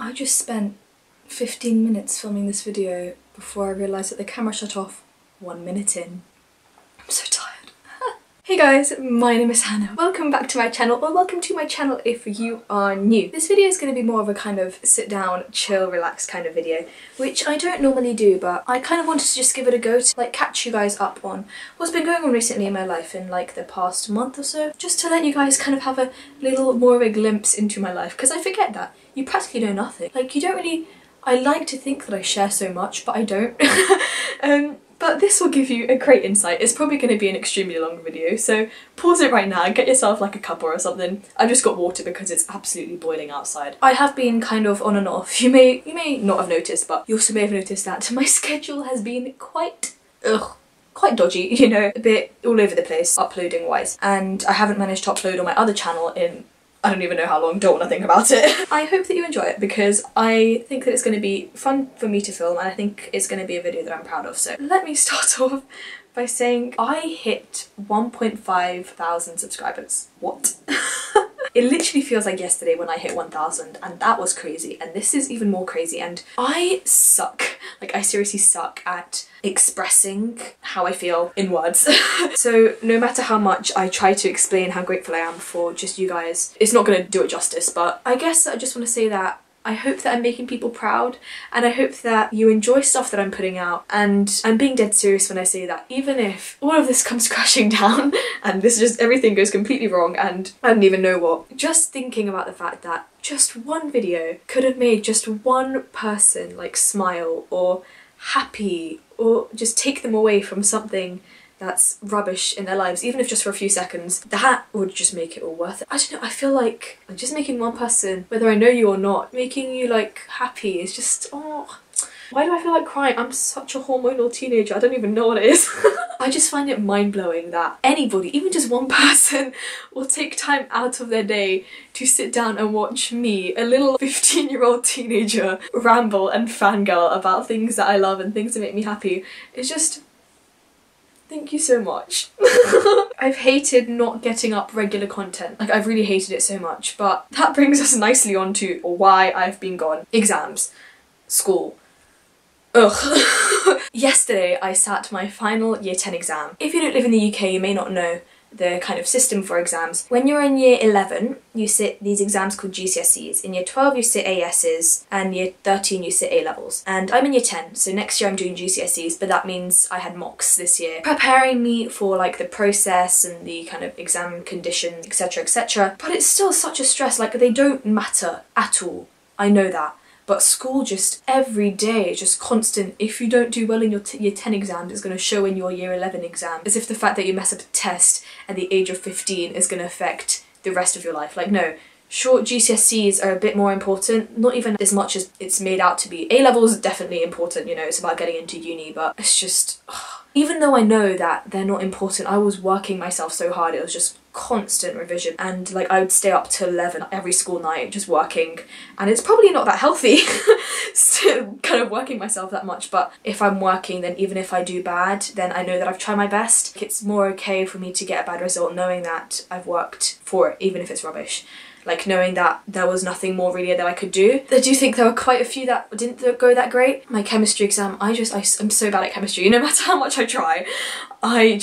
I just spent 15 minutes filming this video before I realised that the camera shut off 1 minute in. I'm so tired. Hey guys, my name is Hannah. Welcome back to my channel, or welcome to my channel if you are new. This video is going to be more of a kind of sit down, chill, relax kind of video, which I don't normally do, but I kind of wanted to just give it a go to like catch you guys up on what's been going on recently in my life in like the past month or so, just to let you guys kind of have a little more of a glimpse into my life, because I forget that. You practically know nothing. Like, you don't really... I like to think that I share so much, but I don't. But this will give you a great insight. It's probably going to be an extremely long video, so pause it right now, get yourself like a cuppa or something. I've just got water because it's absolutely boiling outside. I have been kind of on and off. You may not have noticed, but you also may have noticed that my schedule has been quite dodgy, you know, a bit all over the place uploading wise, and I haven't managed to upload on my other channel in I don't even know how long, don't want to think about it. I hope that you enjoy it because I think that it's going to be fun for me to film, and I think it's going to be a video that I'm proud of. So let me start off by saying I hit 1.5 thousand subscribers. What? It literally feels like yesterday when I hit 1,000, and that was crazy, and this is even more crazy, and I suck. Like, I seriously suck at expressing how I feel in words. So no matter how much I try to explain how grateful I am for just you guys, it's not going to do it justice. But I guess I just want to say that I hope that I'm making people proud, and I hope that you enjoy stuff that I'm putting out, and I'm being dead serious when I say that even if all of this comes crashing down and this just everything goes completely wrong and I don't even know what, just thinking about the fact that just one video could have made just one person like smile or happy, or just take them away from something that's rubbish in their lives, even if just for a few seconds, that would just make it all worth it. I don't know, I feel like just making one person, whether I know you or not, making you like happy is just, oh, why do I feel like crying? I'm such a hormonal teenager, I don't even know what it is. I just find it mind-blowing that anybody, even just one person, will take time out of their day to sit down and watch me, a little 15-year-old teenager, ramble and fangirl about things that I love and things that make me happy. It's just... thank you so much. I've hated not getting up regular content. Like, I've really hated it so much, but that brings us nicely on to why I've been gone. Exams. School. Ugh. Yesterday I sat my final year 10 exam. If you don't live in the UK, you may not know the kind of system for exams. When you're in year 11, you sit these exams called GCSEs. In year 12 you sit ASs, and year 13 you sit A-levels. And I'm in year 10, so next year I'm doing GCSEs, but that means I had mocks this year, preparing me for like the process and the kind of exam conditions, etc, etc. But it's still such a stress, like they don't matter at all, I know that. But school just every day, just constant, if you don't do well in your year 10 exams, it's going to show in your year 11 exam. As if the fact that you mess up a test at the age of 15 is going to affect the rest of your life. Like, no. Sure, GCSEs are a bit more important, not even as much as it's made out to be. A-levels is definitely important, you know, it's about getting into uni, but it's just... ugh. Even though I know that they're not important, I was working myself so hard, it was just constant revision, and like I would stay up till 11 every school night just working, and it's probably not that healthy still kind of working myself that much, but if I'm working, then even if I do bad, then I know that I've tried my best. It's more okay for me to get a bad result knowing that I've worked for it, even if it's rubbish. Like, knowing that there was nothing more really that I could do. I do think there were quite a few that didn't go that great. My chemistry exam, I'm so bad at chemistry, no matter how much I try. I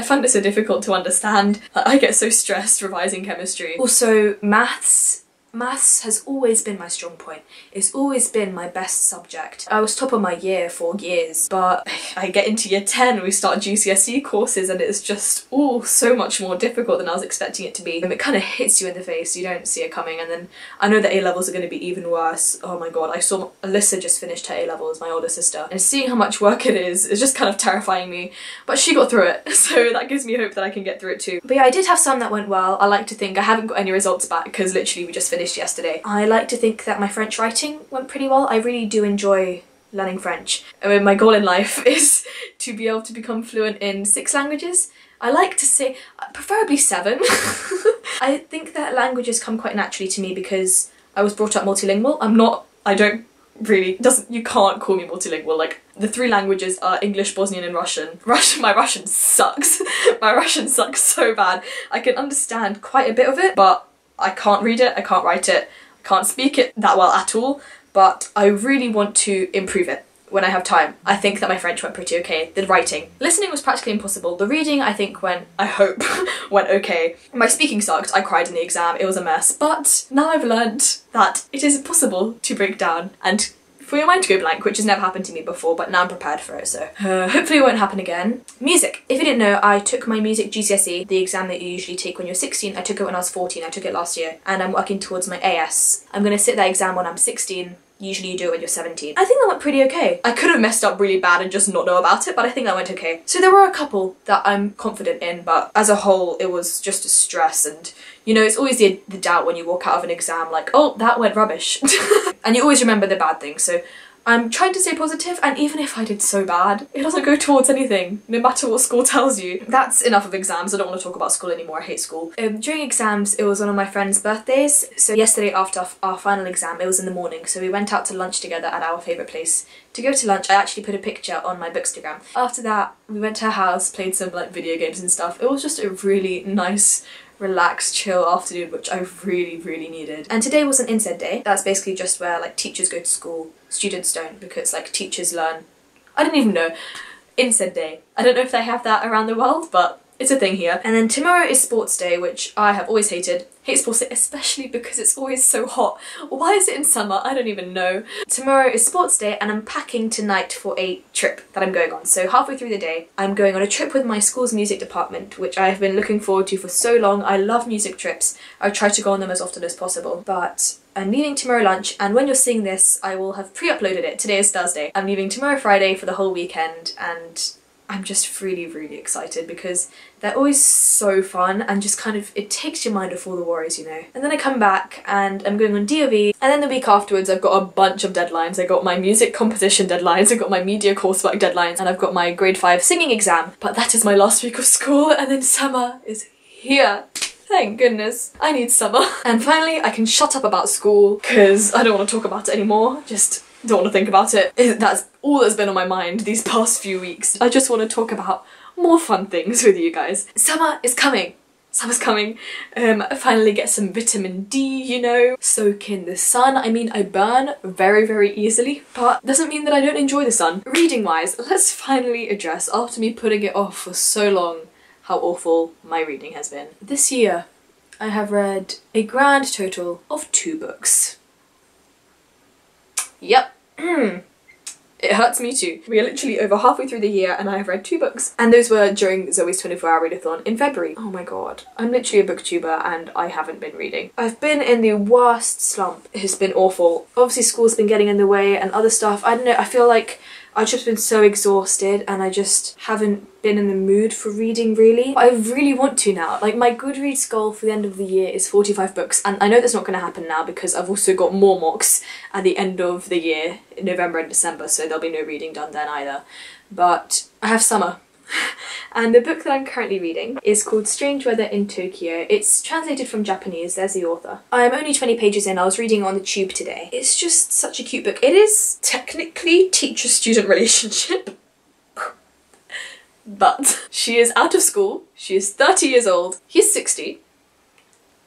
find it so difficult to understand. I get so stressed revising chemistry. Also, maths. Maths has always been my strong point. It's always been my best subject. I was top of my year for years, but I get into year 10, we start GCSE courses, and it's just all so much more difficult than I was expecting it to be. It kind of hits you in the face, you don't see it coming, and then I know that A-levels are going to be even worse. Oh my god, I saw Alyssa just finished her A-levels, my older sister, and seeing how much work it is just kind of terrifying me, but she got through it, so that gives me hope that I can get through it too. But yeah, I did have some that went well. I like to think I haven't got any results back because literally we just finished yesterday. I like to think that my French writing went pretty well. I really do enjoy learning French. I mean, my goal in life is to be able to become fluent in 6 languages. I like to say, preferably 7. I think that languages come quite naturally to me because I was brought up multilingual. You can't call me multilingual. Like, the 3 languages are English, Bosnian and Russian. My Russian sucks. My Russian sucks so bad. I can understand quite a bit of it, but I can't read it, I can't write it, I can't speak it that well at all, but I really want to improve it when I have time. I think that my French went pretty okay. The writing. Listening was practically impossible. The reading, I think, I hope, went okay. My speaking sucked. I cried in the exam. It was a mess. But now I've learned that it is possible to break down and for your mind to go blank, which has never happened to me before, but now I'm prepared for it, so hopefully it won't happen again. Music. If you didn't know, I took my music GCSE, the exam that you usually take when you're 16. I took it when I was 14. I took it last year, and I'm working towards my AS. I'm gonna sit that exam when I'm 16. Usually you do it when you're 17. I think that went pretty okay. I could have messed up really bad and just not know about it, but I think that went okay. So there were a couple that I'm confident in, but as a whole it was just a stress, and you know, it's always the doubt when you walk out of an exam like, oh, that went rubbish. And you always remember the bad things, so I'm trying to stay positive, and even if I did so bad, it doesn't go towards anything, no matter what school tells you. That's enough of exams. I don't want to talk about school anymore. I hate school. During exams, it was one of my friend's birthdays, so yesterday after our final exam, it was in the morning, so we went out to lunch together at our favourite place. To go to lunch, I actually put a picture on my Bookstagram. After that, we went to her house, played some like video games and stuff. It was just a really nice, relaxed, chill afternoon, which I really needed. And today was an instead day. That's basically just where like teachers go to school, students don't, because like teachers learn, I don't even know, instead day. I don't know if they have that around the world, but it's a thing here. And then tomorrow is sports day, which I have always hated. Hate sports day, especially because it's always so hot. Why is it in summer? I don't even know. Tomorrow is sports day, and I'm packing tonight for a trip that I'm going on. So halfway through the day, I'm going on a trip with my school's music department, which I have been looking forward to for so long. I love music trips. I try to go on them as often as possible. But I'm leaving tomorrow lunch, and when you're seeing this, I will have pre-uploaded it. Today is Thursday. I'm leaving tomorrow Friday for the whole weekend, and I'm just really excited because they're always so fun and just kind of, it takes your mind off all the worries, you know. And then I come back and I'm going on DOV, and then the week afterwards I've got a bunch of deadlines. I got my music composition deadlines, I got my media coursework deadlines, and I've got my grade 5 singing exam. But that is my last week of school, and then summer is here. Thank goodness. I need summer. And finally I can shut up about school because I don't want to talk about it anymore. Just don't want to think about it. That's all that's been on my mind these past few weeks. I just want to talk about more fun things with you guys. Summer is coming. Summer's coming. Finally get some vitamin D, you know. Soak in the sun. I mean, I burn very easily, but doesn't mean that I don't enjoy the sun. Reading wise, let's finally address, after me putting it off for so long, how awful my reading has been. This year, I have read a grand total of 2 books. Yep. It hurts me too. We are literally over halfway through the year and I have read 2 books. And those were during Zoe's 24-hour readathon in February. Oh my god. I'm literally a booktuber and I haven't been reading. I've been in the worst slump. It's been awful. Obviously school's been getting in the way and other stuff. I don't know, I feel like I've just been so exhausted and I just haven't been in the mood for reading really. But I really want to now. Like my Goodreads goal for the end of the year is 45 books, and I know that's not going to happen now because I've also got more mocks at the end of the year in November and December, so there'll be no reading done then either. But I have summer. And the book that I'm currently reading is called Strange Weather in Tokyo. It's translated from Japanese, there's the author. I'm only 20 pages in, I was reading it on the tube today. It's just such a cute book. It is technically teacher-student relationship. But she is out of school, she is 30 years old, he's 60,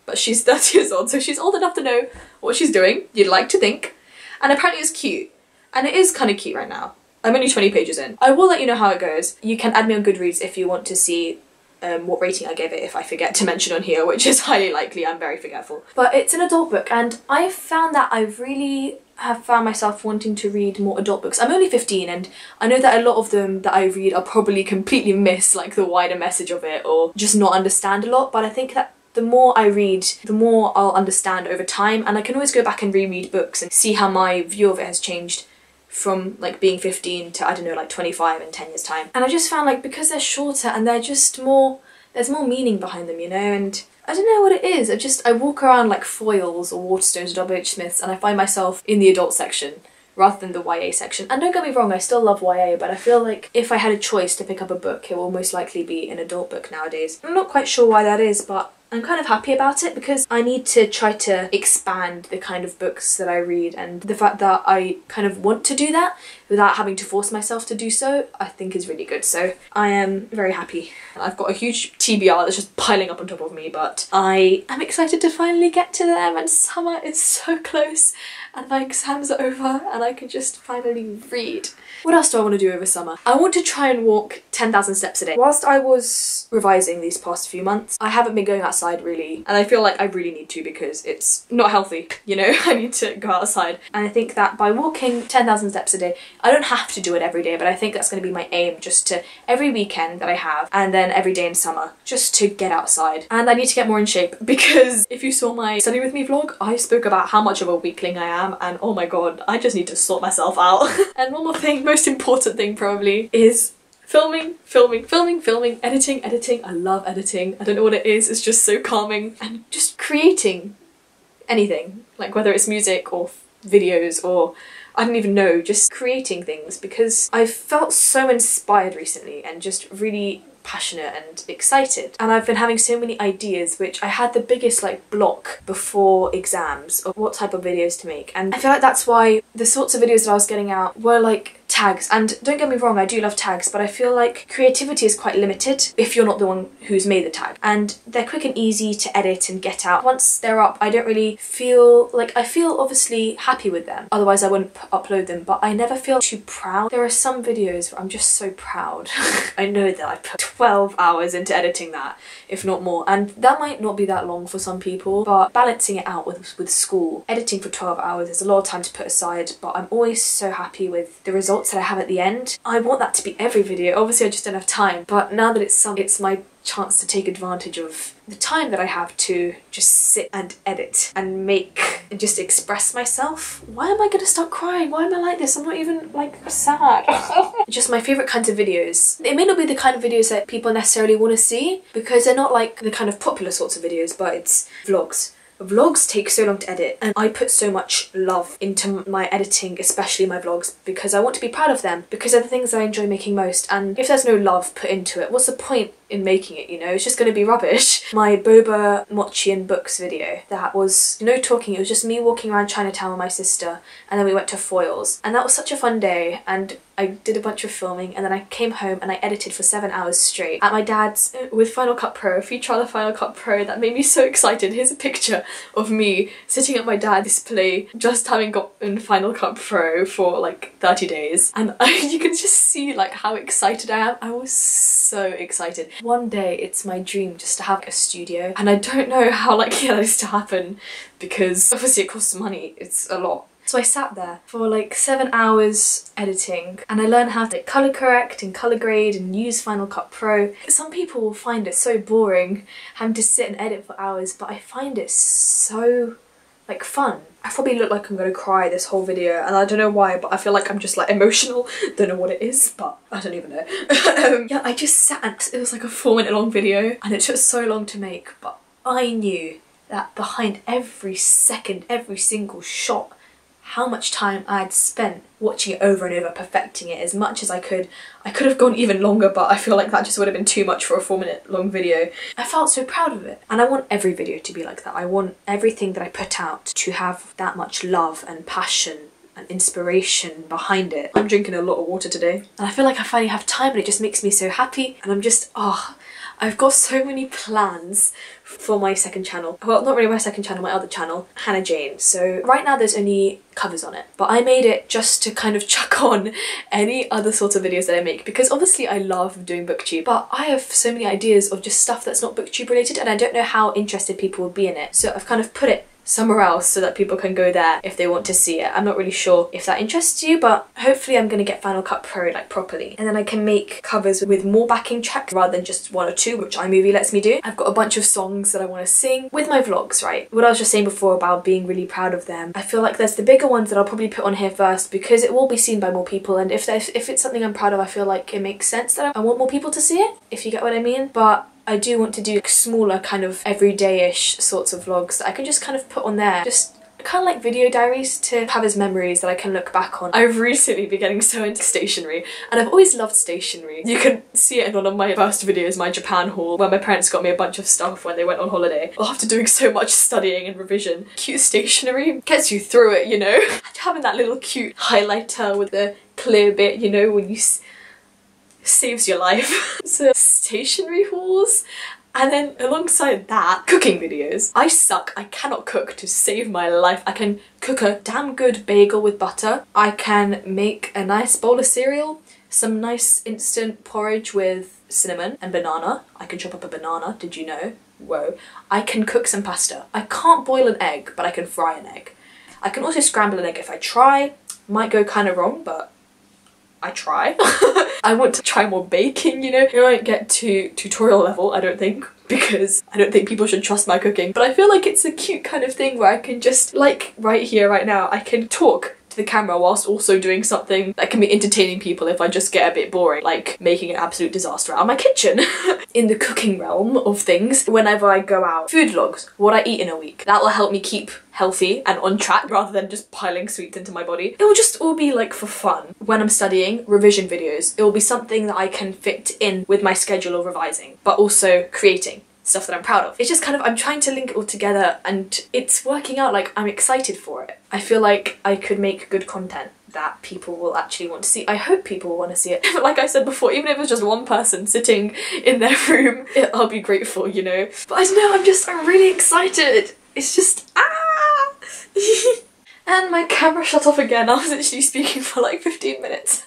but she's 30 years old, so she's old enough to know what she's doing, you'd like to think. And apparently it's cute. And it is kind of cute right now. I'm only 20 pages in. I will let you know how it goes. You can add me on Goodreads if you want to see what rating I gave it if I forget to mention on here, which is highly likely, I'm very forgetful. But it's an adult book and I've found that I really have found myself wanting to read more adult books. I'm only 15 and I know that a lot of them that I read I'll probably completely miss like the wider message of it or just not understand a lot, but I think that the more I read, the more I'll understand over time, and I can always go back and reread books and see how my view of it has changed from like being 15 to, I don't know, like 25 in 10 years time. And I just found like because they're shorter and they're just more, there's more meaning behind them, you know, and I don't know what it is. I walk around like Foyles or Waterstones or W.H. Smiths and I find myself in the adult section rather than the YA section. And don't get me wrong, I still love YA, but I feel like if I had a choice to pick up a book, it will most likely be an adult book nowadays. I'm not quite sure why that is, but I'm kind of happy about it because I need to try to expand the kind of books that I read, and the fact that I kind of want to do that without having to force myself to do so, I think is really good. So I am very happy. I've got a huge TBR that's just piling up on top of me, but I am excited to finally get to them, and summer is so close and my exams are over and I can just finally read. What else do I want to do over summer? I want to try and walk 10,000 steps a day. Whilst I was revising these past few months, I haven't been going outside really, and I feel like I really need to because it's not healthy, you know? I need to go outside. And I think that by walking 10,000 steps a day, I don't have to do it every day, but I think that's going to be my aim, just to every weekend that I have, and then every day in summer, just to get outside. And I need to get more in shape because if you saw my study with me vlog, I spoke about how much of a weakling I am, and oh my god, I just need to sort myself out. And one more thing, most important thing probably, is filming, editing. I love editing. I don't know what it is, it's just so calming. And just creating anything, like whether it's music or videos or I don't even know, just creating things, because I've felt so inspired recently and just really passionate and excited, and I've been having so many ideas, which I had the biggest like block before exams of what type of videos to make. And I feel like that's why the sorts of videos that I was getting out were like tags, and don't get me wrong, I do love tags, but I feel like creativity is quite limited if you're not the one who's made the tag, and they're quick and easy to edit and get out. Once they're up, I don't really feel like, I feel obviously happy with them, otherwise I wouldn't upload them, but I never feel too proud. There are some videos where I'm just so proud. I know that I put 12 hours into editing that, if not more, and that might not be that long for some people, but balancing it out with school, editing for 12 hours is a lot of time to put aside, but I'm always so happy with the results that I have at the end. I want that to be every video. Obviously I just don't have time, but now that it's my chance to take advantage of the time that I have to just sit and edit and make and just express myself. Why am I gonna start crying? Why am I like this? I'm not even like sad. Just my favourite kinds of videos. It may not be the kind of videos that people necessarily want to see because they're not like the kind of popular sorts of videos, but it's vlogs. Vlogs take so long to edit, and I put so much love into my editing, especially my vlogs, because I want to be proud of them, because they're the things I enjoy making most, and if there's no love put into it, what's the point in making it, you know? It's just going to be rubbish. My boba, mochi and books video, that was no talking, it was just me walking around Chinatown with my sister, and then we went to Foyles, and that was such a fun day, and I did a bunch of filming, and then I came home and I edited for 7 hours straight at my dad's with Final Cut Pro. If you try the Final Cut Pro, that made me so excited. Here's a picture of me sitting at my dad's display, just having gotten Final Cut Pro for like 30 days, and you can just see like how excited I am. I was so excited. One day it's my dream just to have a studio, and I don't know how likely that is to happen because obviously it costs money, it's a lot. So I sat there for like 7 hours editing, and I learned how to colour correct and colour grade and use Final Cut Pro. Some people will find it so boring having to sit and edit for hours, but I find it so like fun. I probably look like I'm gonna cry this whole video, and I don't know why, but I feel like I'm just like emotional. Don't know what it is, but I don't even know. Yeah, I just sat and it was like a 4-minute long video, and it took so long to make, but I knew that behind every second, every single shot, how much time I'd spent watching it over and over, perfecting it as much as I could. I could have gone even longer, but I feel like that just would have been too much for a 4-minute long video. I felt so proud of it, and I want every video to be like that. I want everything that I put out to have that much love and passion and inspiration behind it. I'm drinking a lot of water today, and I feel like I finally have time, and it just makes me so happy, and I'm just, oh, I've got so many plans for my second channel. Well, not really my second channel, my other channel, Hannah Jane. So right now there's only covers on it, but I made it just to kind of chuck on any other sorts of videos that I make, because obviously I love doing booktube, but I have so many ideas of just stuff that's not booktube related, and I don't know how interested people would be in it. So I've kind of put it somewhere else so that people can go there if they want to see it. I'm not really sure if that interests you, but hopefully I'm gonna get Final Cut Pro like properly, and then I can make covers with more backing tracks rather than just 1 or 2, which iMovie lets me do. I've got a bunch of songs that I want to sing with my vlogs, right? What I was just saying before about being really proud of them, I feel like there's the bigger ones that I'll probably put on here first because it will be seen by more people, and if it's something I'm proud of, I feel like it makes sense that I want more people to see it, if you get what I mean. But I do want to do smaller kind of everyday-ish sorts of vlogs that I can just kind of put on there, just I kind of like video diaries to have as memories that I can look back on. I've recently been getting so into stationery, and I've always loved stationery. You can see it in one of my first videos, my Japan haul, where my parents got me a bunch of stuff when they went on holiday. After doing so much studying and revision, cute stationery gets you through it, you know? Having that little cute highlighter with the clear bit, you know, when you saves your life. So stationery hauls. And then alongside that, cooking videos. I suck. I cannot cook to save my life. I can cook a damn good bagel with butter. I can make a nice bowl of cereal, some nice instant porridge with cinnamon and banana. I can chop up a banana, did you know? Whoa. I can cook some pasta. I can't boil an egg, but I can fry an egg. I can also scramble an egg if I try. Might go kind of wrong, but I try. I want to try more baking, you know? I won't get to tutorial level, I don't think, because I don't think people should trust my cooking. But I feel like it's a cute kind of thing where I can just, like right here, right now, I can talk to the camera whilst also doing something that can be entertaining people if I just get a bit boring, like making an absolute disaster out of my kitchen. In the cooking realm of things, whenever I go out, food vlogs, what I eat in a week. That will help me keep healthy and on track rather than just piling sweets into my body. It will just all be like for fun. When I'm studying, revision videos, it will be something that I can fit in with my schedule of revising, but also creating stuff that I'm proud of. It's just kind of, I'm trying to link it all together and it's working out. Like, I'm excited for it. I feel like I could make good content that people will actually want to see. I hope people will want to see it. But like I said before, even if it's just one person sitting in their room, I'll be grateful, you know? But I don't know, I'm really excited. It's just, And my camera shut off again. I was literally speaking for like 15 minutes.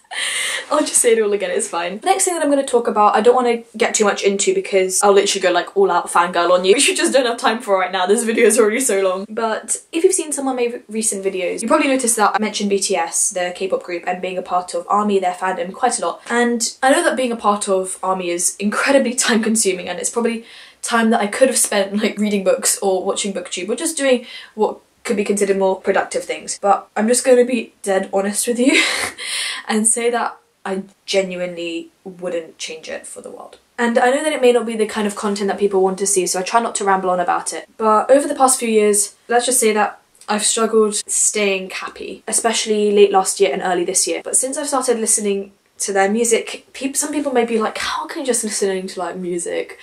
I'll just say it all again, it's fine. The next thing that I'm going to talk about, I don't want to get too much into because I'll literally go like all out fangirl on you, which you just don't have time for right now. This video is already so long. But if you've seen some of my recent videos, you probably noticed that I mentioned BTS, the K-pop group, and being a part of ARMY, their fandom, quite a lot. And I know that being a part of ARMY is incredibly time consuming, and it's probably time that I could have spent like reading books or watching booktube or just doing what could be considered more productive things. But I'm just going to be dead honest with you and say that I genuinely wouldn't change it for the world. And I know that it may not be the kind of content that people want to see, so I try not to ramble on about it. But over the past few years, let's just say that I've struggled staying happy, especially late last year and early this year. But since I've started listening to their music, some people may be like, how can just listening to like music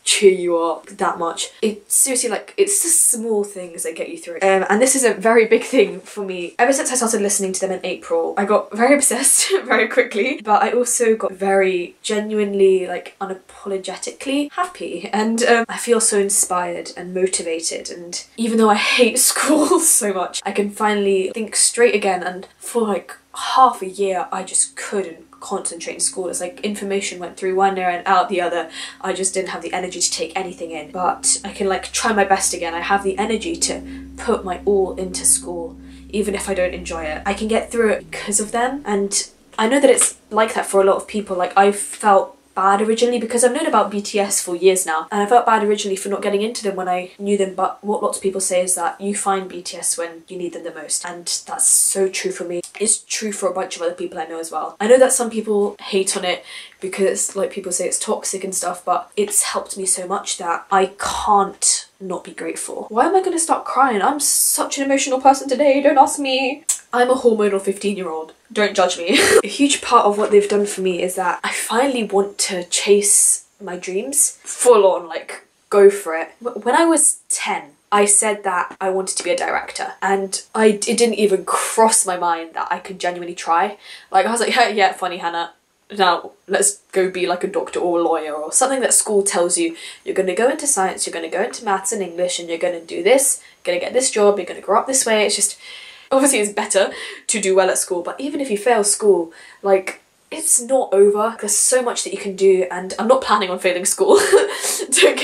cheer you up that much? It's seriously like, it's the small things that get you through it. And this is a very big thing for me. Ever since I started listening to them in April, I got very obsessed very quickly, but I also got very genuinely, like unapologetically happy. And I feel so inspired and motivated, and even though I hate school so much, I can finally think straight again. And for like half a year, I just couldn't concentrate in school. It's like information went through one ear and out the other. I just didn't have the energy to take anything in. But I can like try my best again. I have the energy to put my all into school, even if I don't enjoy it. I can get through it because of them. And I know that it's like that for a lot of people. Like, I felt bad originally because I've known about BTS for years now, and I felt bad originally for not getting into them when I knew them. But what lots of people say is that you find BTS when you need them the most, and that's so true for me. It's true for a bunch of other people I know as well. I know that some people hate on it because like people say it's toxic and stuff, but it's helped me so much that I can't not be grateful. Why am I going to start crying? I'm such an emotional person today, don't ask me. I'm a hormonal 15-year-old. Don't judge me. A huge part of what they've done for me is that I finally want to chase my dreams full on, like go for it. When I was 10, I said that I wanted to be a director, and it didn't even cross my mind that I could genuinely try. Like, I was like, yeah, funny Hannah, now let's go be like a doctor or a lawyer or something that school tells you. You're going to go into science, you're going to go into maths and English, and you're going to do this, you're going to get this job, you're going to grow up this way. It's just, obviously it's better to do well at school, but even if you fail school, like, it's not over. There's so much that you can do, and I'm not planning on failing school. don't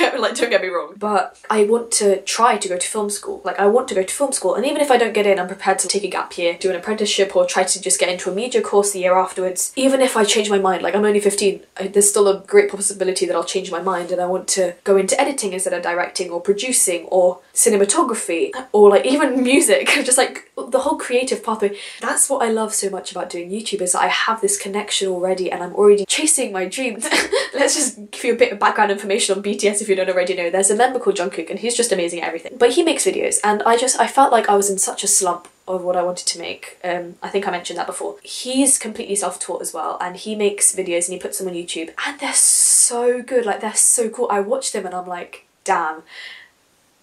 get me wrong. But I want to try to go to film school. Like, I want to go to film school, and even if I don't get in, I'm prepared to take a gap year, do an apprenticeship, or try to just get into a media course the year afterwards. Even if I change my mind, like, I'm only 15, there's still a great possibility that I'll change my mind and I want to go into editing instead of directing or producing or cinematography or like even music. Just like the whole creative pathway. That's what I love so much about doing YouTube, is that I have this connection production already and I'm already chasing my dreams. Let's just give you a bit of background information on BTS if you don't already know. There's a member called Jungkook and he's just amazing at everything. But he makes videos and I felt like I was in such a slump of what I wanted to make. I think I mentioned that before. He's completely self-taught as well and he makes videos and he puts them on YouTube and they're so good, like they're so cool. I watch them and I'm like, damn,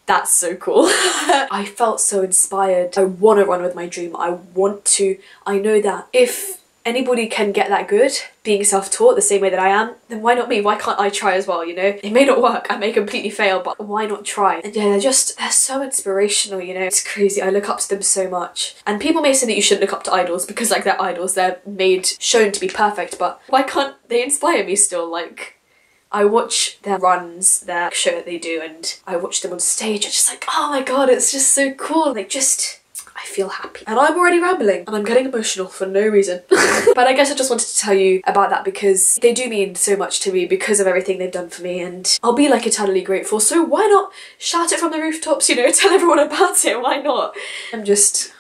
that's so cool. I felt so inspired. I want to run with my dream. I know that if anybody can get that good being self-taught the same way that I am, then why not me? Why can't I try as well, you know? It may not work, I may completely fail, but why not try? And yeah, they're so inspirational, you know? It's crazy, I look up to them so much. And people may say that you shouldn't look up to idols because like they're idols, they're shown to be perfect, but why can't they inspire me still? Like, I watch their runs, their show that they do, and I watch them on stage. It's just like, oh my god, it's just so cool. Like, I feel happy. And I'm already rambling and I'm getting emotional for no reason. But I guess I just wanted to tell you about that because they do mean so much to me because of everything they've done for me and I'll be like eternally grateful. So why not shout it from the rooftops, you know, tell everyone about it, why not? I'm just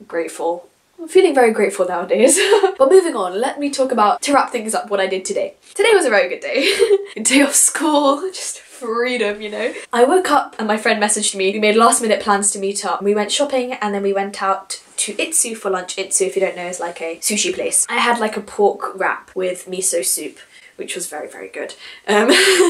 grateful. I'm feeling very grateful nowadays. But moving on, let me talk about, to wrap things up, what I did today. Today was a very good day. A day off school, just freedom, you know. I woke up and my friend messaged me. We made last minute plans to meet up. We went shopping and then we went out to Itsu for lunch. Itsu, if you don't know, is like a sushi place. I had like a pork wrap with miso soup, which was very, very good,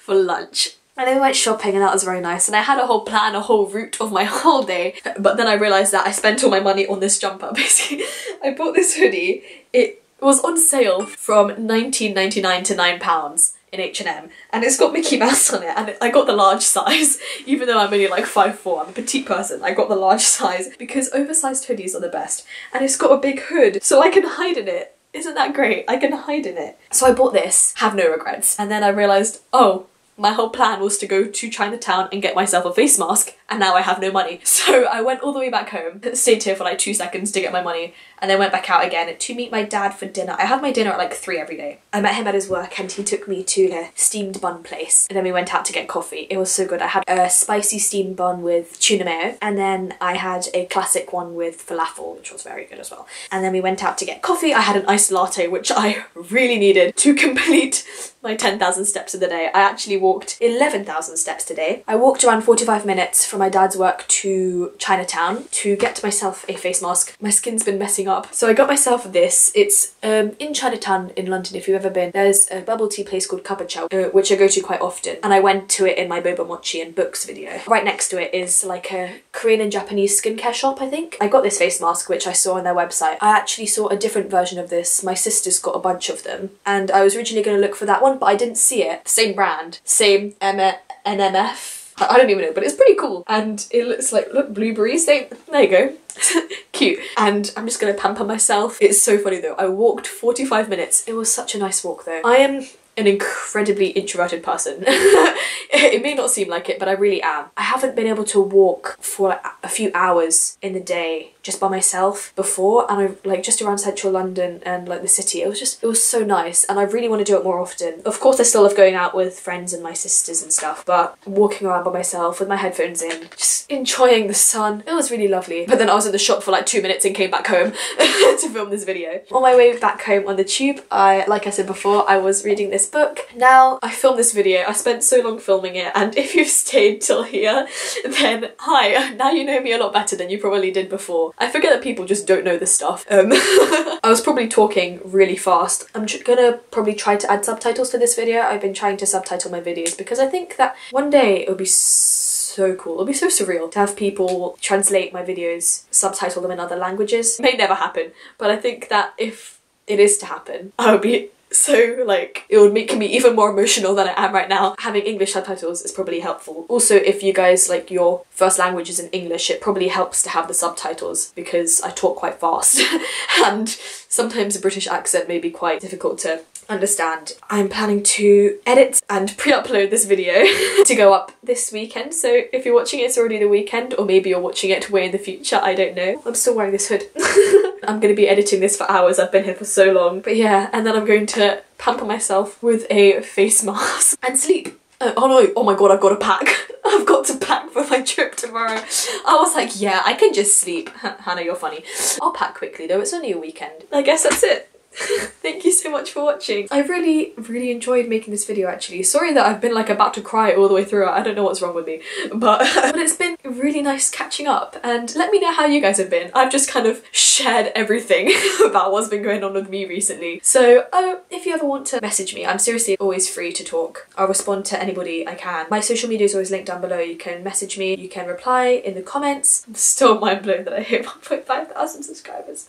for lunch. And then we went shopping and that was very nice and I had a whole plan, a whole route of my whole day, but then I realised that I spent all my money on this jumper. Basically, I bought this hoodie. It was on sale from £19.99 to £9 in H&M and it's got Mickey Mouse on it and I got the large size. Even though I'm only like 5'4", I'm a petite person, I got the large size because oversized hoodies are the best and it's got a big hood so I can hide in it. Isn't that great? I can hide in it. So I bought this, have no regrets, and then I realised, oh, my whole plan was to go to Chinatown and get myself a face mask and now I have no money. So I went all the way back home, stayed here for like 2 seconds to get my money and then went back out again to meet my dad for dinner. I have my dinner at like 3 every day. I met him at his work and he took me to a steamed bun place and then we went out to get coffee. It was so good. I had a spicy steamed bun with tuna mayo and then I had a classic one with falafel, which was very good as well. And then we went out to get coffee. I had an iced latte, which I really needed to complete my 10,000 steps of the day. I actually walked 11,000 steps today. I walked around 45 minutes from my dad's work to Chinatown to get myself a face mask. My skin's been messing up. So I got myself this. It's in Chinatown in London, if you've ever been. There's a bubble tea place called Cup of Chow, which I go to quite often. And I went to it in my Boba Mochi and books video. Right next to it is like a Korean and Japanese skincare shop, I think. I got this face mask, which I saw on their website. I actually saw a different version of this. My sister's got a bunch of them. And I was originally going to look for that one, but I didn't see it. Same brand, same NMF. I don't even know, but it's pretty cool. And it looks like, look, blueberries. There you go. Cute. And I'm just gonna pamper myself. It's so funny though. I walked 45 minutes. It was such a nice walk though. I am an incredibly introverted person. It may not seem like it, but I really am. I haven't been able to walk for like a few hours in the day just by myself before, and I like just around central London and like the city. It was so nice and I really want to do it more often. Of course I still love going out with friends and my sisters and stuff, but walking around by myself with my headphones in, just enjoying the sun, it was really lovely. But then I was in the shop for like 2 minutes and came back home to film this video. On my way back home on the tube, like I said before, I was reading this book. Now I filmed this video, I spent so long filming it, and if you've stayed till here, then hi, now you know me a lot better than you probably did before. I forget that people just don't know this stuff. I was probably talking really fast. I'm gonna probably try to add subtitles for this video. I've been trying to subtitle my videos because I think that one day it would be so cool. It'll be so surreal to have people translate my videos, subtitle them in other languages. It may never happen, but I think that if it is to happen, I would be so like, it would make me even more emotional than I am right now. Having English subtitles is probably helpful. Also, if you guys like your first language is in English, it probably helps to have the subtitles because I talk quite fast and sometimes a British accent may be quite difficult to understand. I'm planning to edit and pre-upload this video to go up this weekend, so if you're watching it, it's already the weekend, or maybe you're watching it way in the future, I don't know. I'm still wearing this hood. I'm gonna be editing this for hours, I've been here for so long. But yeah, and then I'm going to pamper myself with a face mask and sleep. Oh no, oh my god, I've got to pack. I've got to pack for my trip tomorrow. I was like, yeah, I can just sleep. Hannah, you're funny. I'll pack quickly though, it's only a weekend. I guess that's it. Thank you so much for watching. I really enjoyed making this video actually. Sorry that I've been like about to cry all the way through it. I don't know what's wrong with me, but it's been really nice catching up, and let me know how you guys have been. I've just kind of shared everything about what's been going on with me recently. So if you ever want to message me, I'm seriously always free to talk. I'll respond to anybody I can. My social media is always linked down below. You can message me, you can reply in the comments. I'm still mind blown that I hit 1.5 thousand subscribers.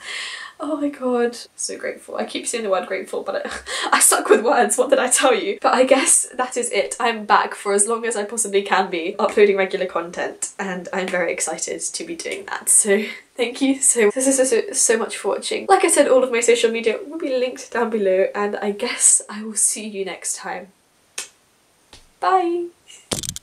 Oh my god, so grateful. I keep saying the word grateful, but I stuck with words. What did I tell you? But I guess that is it. I'm back for as long as I possibly can be, uploading regular content, and I'm very excited to be doing that. So thank you so much for watching. Like I said, all of my social media will be linked down below, and I guess I will see you next time. Bye!